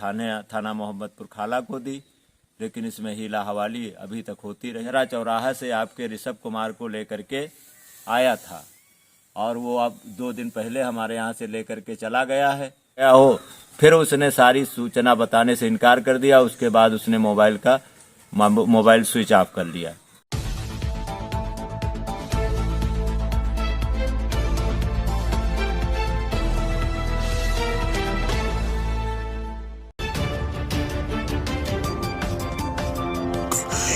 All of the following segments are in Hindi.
थाना मोहम्मदपुर खाला को दी, लेकिन इसमें हीला हवाली अभी तक होती रही। जंजरा चौराहा से आपके ऋषभ कुमार को लेकर के आया था और वो अब 2 दिन पहले हमारे यहाँ से लेकर के चला गया है। क्या हो, फिर उसने सारी सूचना बताने से इनकार कर दिया। उसके बाद उसने मोबाइल स्विच ऑफ कर लिया।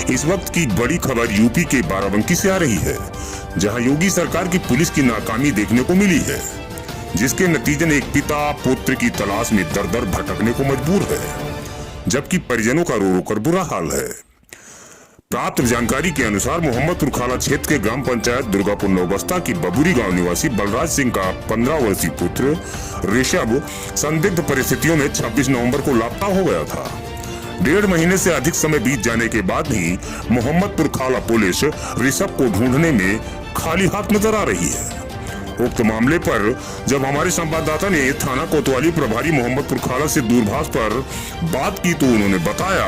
इस वक्त की बड़ी खबर यूपी के बाराबंकी से आ रही है, जहां योगी सरकार की पुलिस की नाकामी देखने को मिली है, जिसके नतीजे में एक पिता पुत्र की तलाश में दर दर भटकने को मजबूर है, जबकि परिजनों का रो रो कर बुरा हाल है। प्राप्त जानकारी के अनुसार मोहम्मदपुर खाला क्षेत्र के ग्राम पंचायत दुर्गापुर नौबस्ता की बबुरी गांव निवासी बलराज सिंह का 15 वर्षीय पुत्र ऋषभ संदिग्ध परिस्थितियों में 26 नवंबर को लापता हो गया था। 1.5 महीने से अधिक समय बीत जाने के बाद भी मोहम्मदपुर खाला पुलिस ऋषभ को ढूंढने में खाली हाथ नजर आ रही है। उक्त मामले पर जब हमारे संवाददाता ने थाना कोतवाली प्रभारी मोहम्मदपुर खाला से दूरभाष पर बात की तो उन्होंने बताया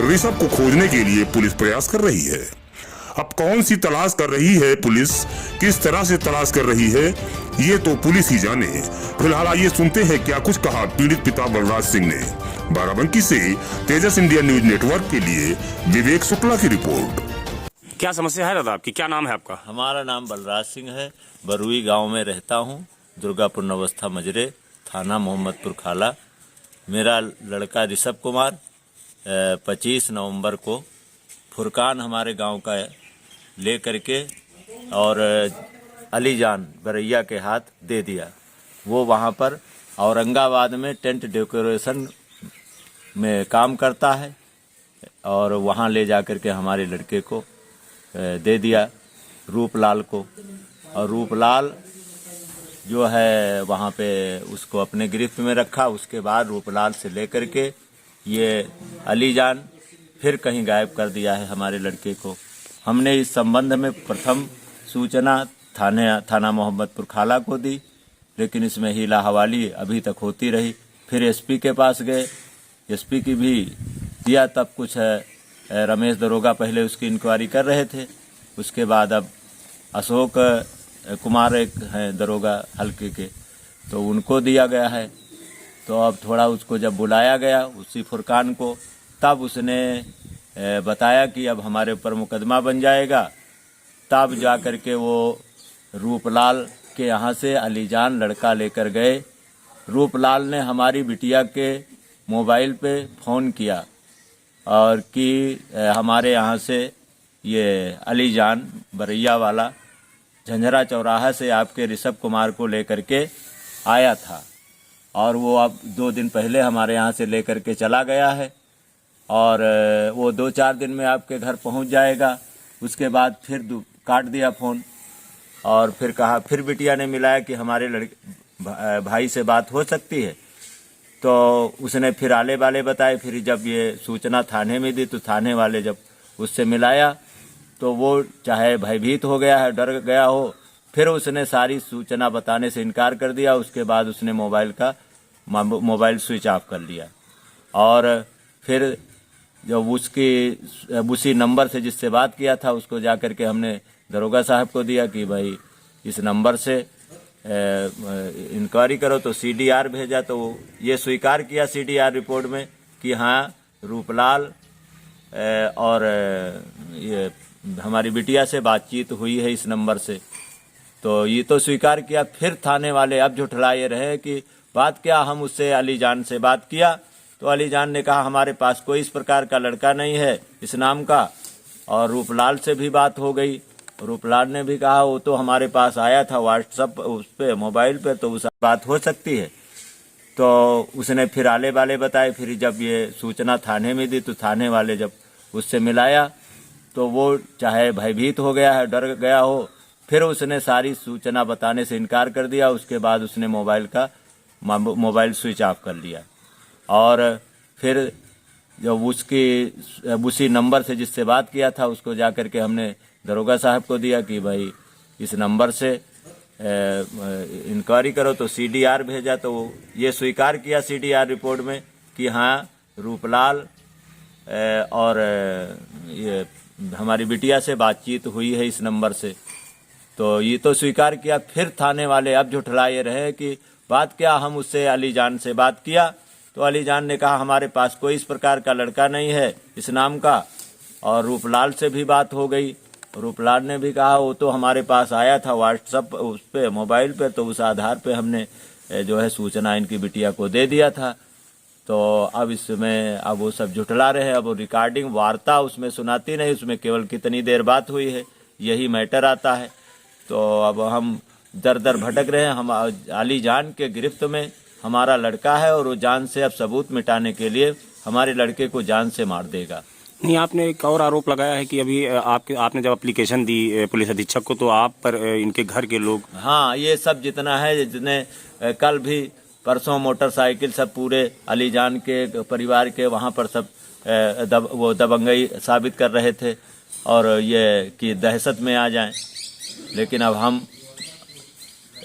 ऋषभ को खोजने के लिए पुलिस प्रयास कर रही है। अब कौन सी तलाश कर रही है पुलिस, किस तरह से तलाश कर रही है, ये तो पुलिस ही जाने। फिलहाल आइए सुनते हैं क्या कुछ कहा पीड़ित पिता बलराज सिंह ने। बाराबंकी से तेजस इंडिया न्यूज नेटवर्क के लिए विवेक शुक्ला की रिपोर्ट। क्या समस्या है दादा आपकी, क्या नाम है आपका? हमारा नाम बलराज सिंह है, बरुई गांव में रहता हूं, दुर्गापुर नवस्था मजरे, थाना मोहम्मदपुर खाला। मेरा लड़का ऋषभ कुमार 25 नवंबर को फुरकान हमारे गांव का ले करके और अलीजान बरैया के हाथ दे दिया। वो वहां पर औरंगाबाद में टेंट डेकोरेशन में काम करता है और वहां ले जाकर के हमारे लड़के को दे दिया रूपलाल को। और रूपलाल जो है वहाँ पे उसको अपने गिरफ्त में रखा। उसके बाद रूपलाल से लेकर के ये अलीजान फिर कहीं गायब कर दिया है हमारे लड़के को। हमने इस संबंध में प्रथम सूचना थाना मोहम्मदपुर खाला को दी, लेकिन इसमें हीला हवाली अभी तक होती रही। फिर एसपी के पास गए, एसपी की भी दिया, तब कुछ रमेश दरोगा पहले उसकी इंक्वायरी कर रहे थे। उसके बाद अब अशोक कुमार एक हैं दरोगा हल्के के, तो उनको दिया गया है। तो अब थोड़ा उसको जब बुलाया गया उसी फुरकान को, तब उसने बताया कि अब हमारे ऊपर मुकदमा बन जाएगा। तब जा कर के वो रूपलाल के यहाँ से अलीजान लड़का लेकर गए। रूपलाल ने हमारी बिटिया के मोबाइल पे फ़ोन किया और कि हमारे यहाँ से ये अलीजान बरैया वाला झंझरा चौराहा से आपके ऋषभ कुमार को लेकर के आया था और वो अब 2 दिन पहले हमारे यहाँ से लेकर के चला गया है और वो 2-4 दिन में आपके घर पहुँच जाएगा। उसके बाद फिर काट दिया फ़ोन और फिर कहा, फिर बिटिया ने मिलाया कि हमारे भाई से बात हो सकती है। तो उसने फिर आले वाले बताए। फिर जब ये सूचना थाने में दी तो थाने वाले जब उससे मिलाया तो वो चाहे भयभीत हो गया है, डर गया हो, फिर उसने सारी सूचना बताने से इनकार कर दिया। उसके बाद उसने मोबाइल स्विच ऑफ कर लिया और फिर जब उसी नंबर से जिससे बात किया था उसको जा कर के हमने दरोगा साहब को दिया कि भाई इस नंबर से इंक्वायरी करो। तो सीडीआर भेजा तो ये स्वीकार किया सीडीआर रिपोर्ट में कि हाँ रूपलाल और ये हमारी बिटिया से बातचीत हुई है इस नंबर से। तो ये तो स्वीकार किया। फिर थाने वाले अब झुठलाए रहे कि बात क्या, हम उससे अलीजान से बात किया तो अलीजान ने कहा हमारे पास कोई इस प्रकार का लड़का नहीं है इस नाम का। और रूपलाल से भी बात हो गई, रूपलाल ने भी कहा वो तो हमारे पास आया था व्हाट्सएप उस पे मोबाइल पे, तो उस बात हो सकती है। तो उसने फिर आले वाले बताए। फिर जब ये सूचना थाने में दी तो थाने वाले जब उससे मिलाया तो वो चाहे भयभीत हो गया है, डर गया हो, फिर उसने सारी सूचना बताने से इनकार कर दिया। उसके बाद उसने मोबाइल स्विच ऑफ कर लिया और फिर जब उसी नंबर से जिससे बात किया था उसको जा कर के हमने दरोगा साहब को दिया कि भाई इस नंबर से इंक्वायरी करो। तो सीडीआर भेजा तो ये स्वीकार किया सीडीआर रिपोर्ट में कि हाँ रूपलाल और ये हमारी बिटिया से बातचीत हुई है इस नंबर से। तो ये तो स्वीकार किया। फिर थाने वाले अब झुठलाए रहे कि बात क्या, हम उससे अली जान से बात किया तो अली जान ने कहा हमारे पास कोई इस प्रकार का लड़का नहीं है इस नाम का। और रूपलाल से भी बात हो गई, रूपलाल ने भी कहा वो तो हमारे पास आया था व्हाट्सएप उस पे मोबाइल पे, तो उस आधार पे हमने जो है सूचना इनकी बिटिया को दे दिया था। तो अब इसमें अब वो सब झुठला रहे हैं। अब वो रिकॉर्डिंग वार्ता उसमें सुनाती नहीं, उसमें केवल कितनी देर बात हुई है यही मैटर आता है। तो अब हम दर दर भटक रहे हैं। हम अली जान के गिरफ्त में हमारा लड़का है और वो जान से अब सबूत मिटाने के लिए हमारे लड़के को जान से मार देगा। नहीं, आपने एक और आरोप लगाया है कि अभी आपने जब एप्लीकेशन दी पुलिस अधीक्षक को तो आप पर इनके घर के लोग। हाँ, ये सब जितना है, जितने कल भी परसों मोटरसाइकिल सब पूरे अली जान के परिवार के वहाँ पर सब वो दबंगई साबित कर रहे थे और ये कि दहशत में आ जाएं। लेकिन अब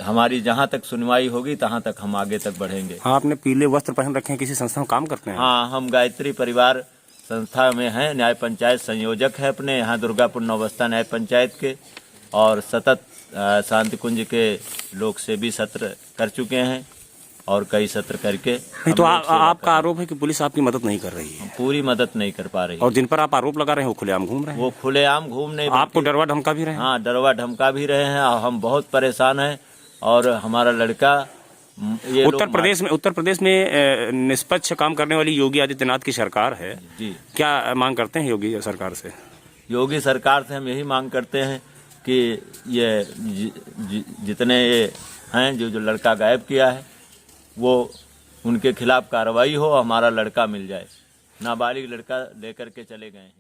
हमारी जहाँ तक सुनवाई होगी तहाँ तक हम आगे तक बढ़ेंगे। हाँ, आपने पीले वस्त्र पहन रखे हैं, किसी संस्था में काम करते हैं? हाँ, हम गायत्री परिवार संस्था में हैं, न्याय पंचायत संयोजक है अपने यहाँ दुर्गापुर नवस्था न्याय पंचायत के, और सतत शांति कुंज के लोक सेवी सत्र कर चुके हैं और कई सत्र करके। नहीं, तो आपका आरोप है कि पुलिस आपकी मदद नहीं कर रही है? पूरी मदद नहीं कर पा रही। और जिन पर आप आरोप लगा रहे हैं वो खुलेआम घूम रहे हैं? वो खुलेआम घूम नहीं, आपको डरवा धमका भी रहे हैं? हाँ, डरवा धमका भी रहे हैं और हम बहुत परेशान हैं। और हमारा लड़का ये उत्तर प्रदेश में निष्पक्ष काम करने वाली योगी आदित्यनाथ की सरकार है जी। क्या मांग करते हैं योगी सरकार से? योगी सरकार से हम यही मांग करते हैं कि ये जितने ये हैं जो लड़का गायब किया है वो उनके खिलाफ कार्रवाई हो, हमारा लड़का मिल जाए। नाबालिग लड़का लेकर के चले गए हैं।